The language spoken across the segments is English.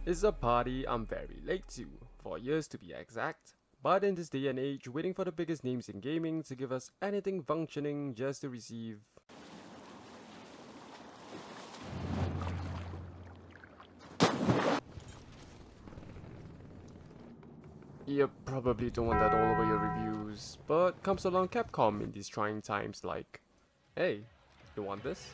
is a party I'm very late to, for years to be exact. But in this day and age, waiting for the biggest names in gaming to give us anything functioning just to receive you probably don't want that all over your reviews, but comes along Capcom in these trying times like, hey, you want this?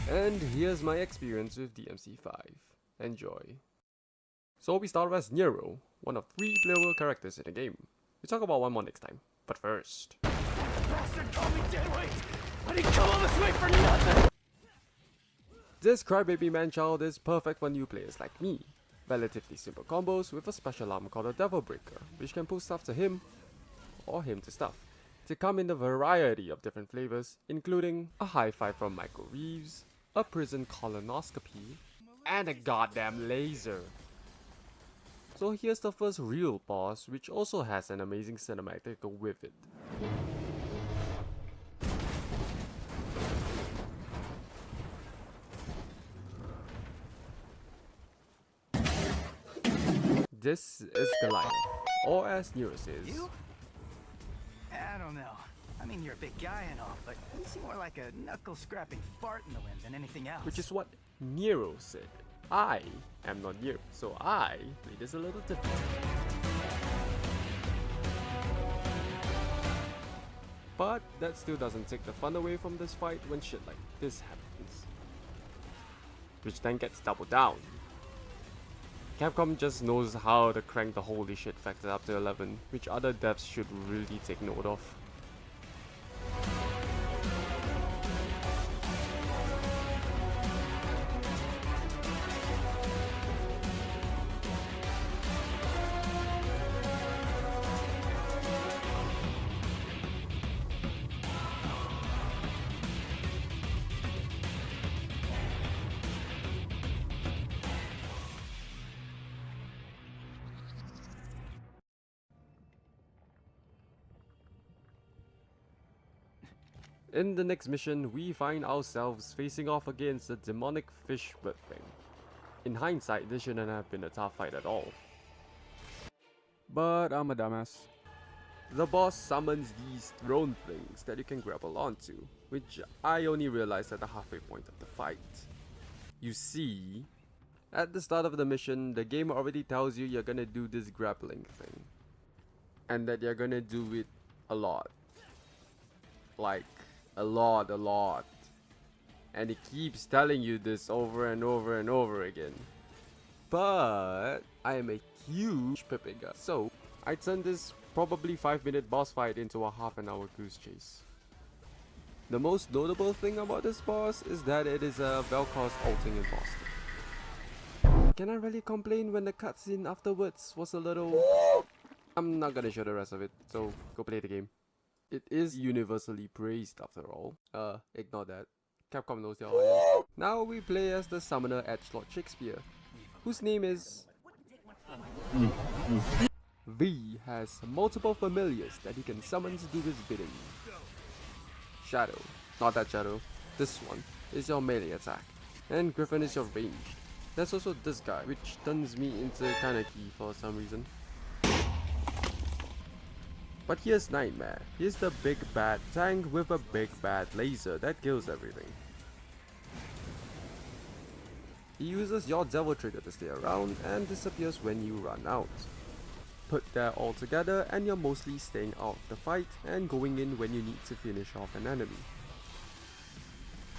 And here's my experience with DMC5. Enjoy. So we start as Nero, one of 3 playable characters in the game. We'll talk about one more next time, but first... Bastard called me deadweight! I didn't come all this way for nothing! This crybaby man-child is perfect for new players like me. Relatively simple combos with a special arm called a Devil Breaker, which can pull stuff to him, or him to stuff, to come in a variety of different flavors, including a high five from Michael Reeves, a prison colonoscopy, and a goddamn laser. So here's the first real boss, which also has an amazing cinematic with it. This is Goliath, or as Nero says, You? I don't know. I mean, you're a big guy and all, but you seem more like a knuckle-scrapping fart in the wind than anything else. which is what Nero said. I am not Nero, so I play this a little different. But that still doesn't take the fun away from this fight when shit like this happens, which then gets doubled down. Capcom just knows how to crank the holy shit factor up to 11, which other devs should really take note of. In the next mission, we find ourselves facing off against a demonic fish bird thing. In hindsight, this shouldn't have been a tough fight at all. But I'm a dumbass. The boss summons these thrown things that you can grapple onto, which I only realized at the halfway point of the fight. You see, at the start of the mission, the game already tells you you're gonna do this grappling thing. And that you're gonna do it a lot. Like, a lot. And it keeps telling you this over and over and over again. But I am a huge pippiga, so I turned this probably 5-minute boss fight into a half-an-hour goose chase. The most notable thing about this boss is that it is a Vel'Koz ulting imposter. Can I really complain when the cutscene afterwards was a little... I'm not gonna show the rest of it, so go play the game. It is universally praised after all. Ignore that. Capcom knows their audience. Now we play as the summoner Edgelord Shakespeare, whose name is... V has multiple familiars that he can summon to do his bidding. Shadow, not that Shadow, this one, is your melee attack, and Griffin is your ranged. There's also this guy, which turns me into Kaneki for some reason. But here's Nightmare. He's the big bad tank with a big bad laser that kills everything. He uses your Devil Trigger to stay around and disappears when you run out. Put that all together and you're mostly staying out of the fight and going in when you need to finish off an enemy.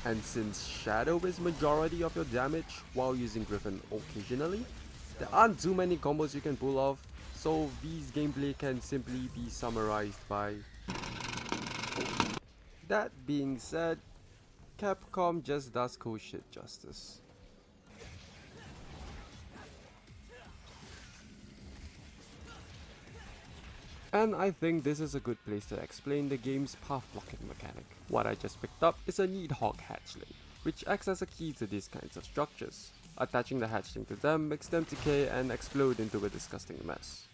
And since Shadow is majority of your damage while using Griffin occasionally, there aren't too many combos you can pull off, so V's gameplay can simply be summarized by... That being said, Capcom just does cool shit justice. And I think this is a good place to explain the game's path blocking mechanic. What I just picked up is a Needhog hatchling, which acts as a key to these kinds of structures. Attaching the hatchling to them makes them decay and explode into a disgusting mess.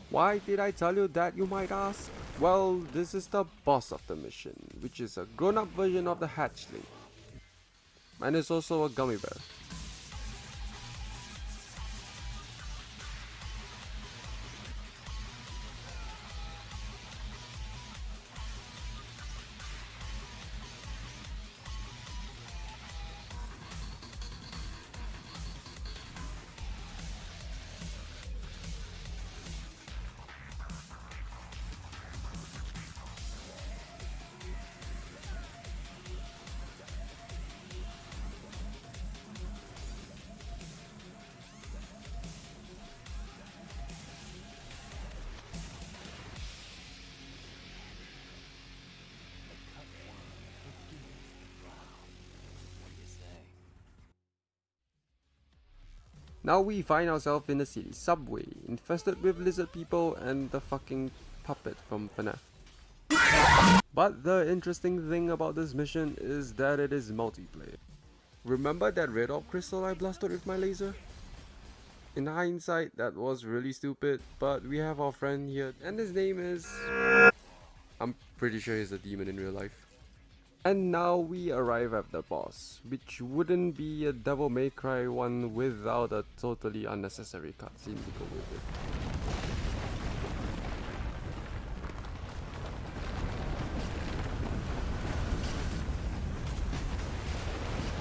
Why did I tell you that, you might ask? Well, this is the boss of the mission, which is a grown-up version of the hatchling. And it's also a gummy bear. Now we find ourselves in a city subway, infested with lizard people and the fucking puppet from FNAF. But the interesting thing about this mission is that it is multiplayer. Remember that red orb crystal I blasted with my laser? In hindsight, that was really stupid, but we have our friend here, and his name is... I'm pretty sure he's a demon in real life. And now we arrive at the boss, which wouldn't be a Devil May Cry one without a totally unnecessary cutscene to go with it.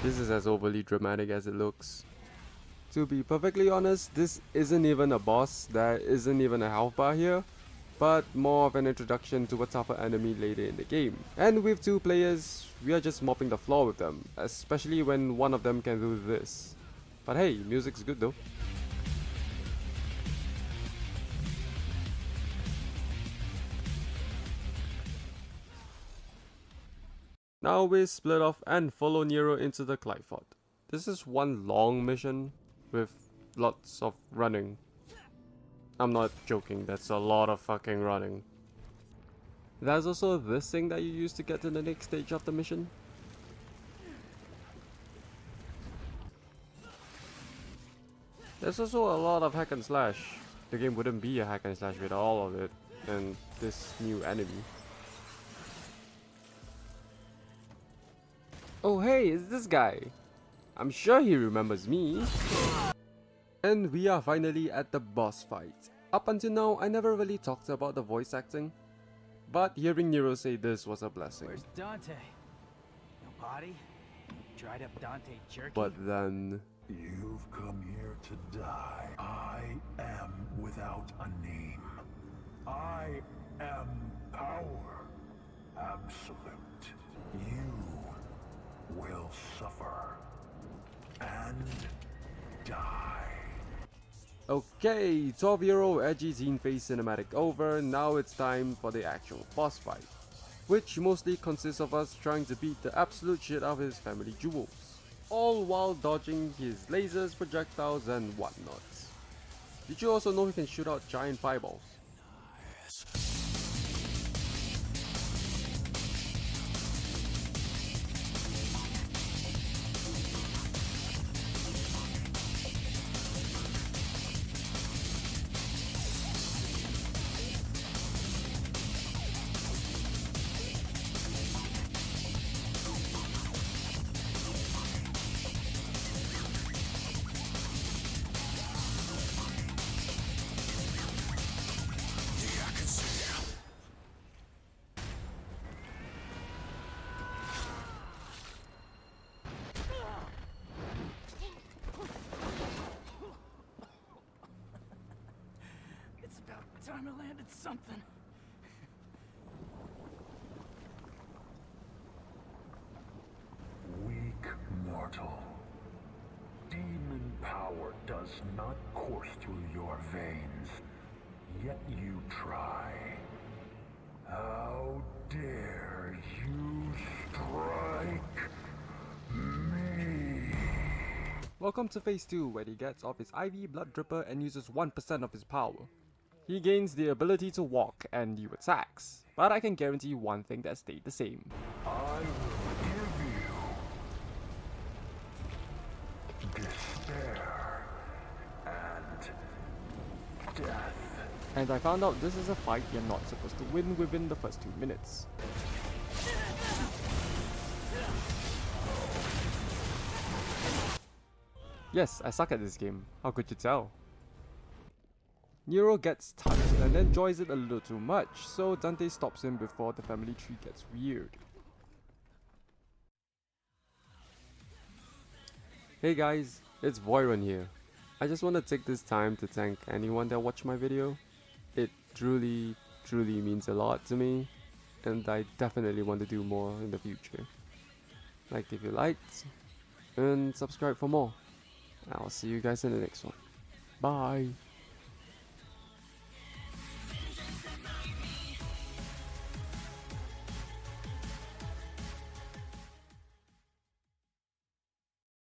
This is as overly dramatic as it looks. To be perfectly honest, this isn't even a boss, there isn't even a health bar here, but more of an introduction to a tougher enemy later in the game. And with 2 players, we are just mopping the floor with them, especially when one of them can do this. But hey, music's good though. Now we split off and follow Nero into the Clyford. This is one long mission with lots of running. I'm not joking, that's a lot of fucking running. There's also this thing that you use to get to the next stage of the mission. There's also a lot of hack and slash. The game wouldn't be a hack and slash with all of it and this new enemy. Oh hey, it's this guy. I'm sure he remembers me. And we are finally at the boss fight. Up until now, I never really talked about the voice acting, but hearing Nero say this was a blessing. Where's Dante? No body? Dried up Dante jerky? But then... You've come here to die. I am without a name. I am power. Absolute. You will suffer. And die. Okay, 12-year-old edgy teen face cinematic over, now it's time for the actual boss fight, which mostly consists of us trying to beat the absolute shit out of his family jewels, all while dodging his lasers, projectiles and whatnots. Did you also know he can shoot out giant fireballs? It's something. Weak mortal. Demon power does not course through your veins, yet you try. How dare you strike me? Welcome to phase 2, where he gets off his IV blood dripper and uses 1% of his power. He gains the ability to walk and new attacks, but I can guarantee one thing that stayed the same. I will give you despair and death. And I found out this is a fight you're not supposed to win within the first 2 minutes. Yes, I suck at this game. How could you tell? Nero gets touched and enjoys it a little too much, so Dante stops him before the family tree gets weird. Hey guys, it's Voiron here. I just want to take this time to thank anyone that watched my video. It truly means a lot to me, and I definitely want to do more in the future. Like if you liked, and subscribe for more. I'll see you guys in the next one. Bye!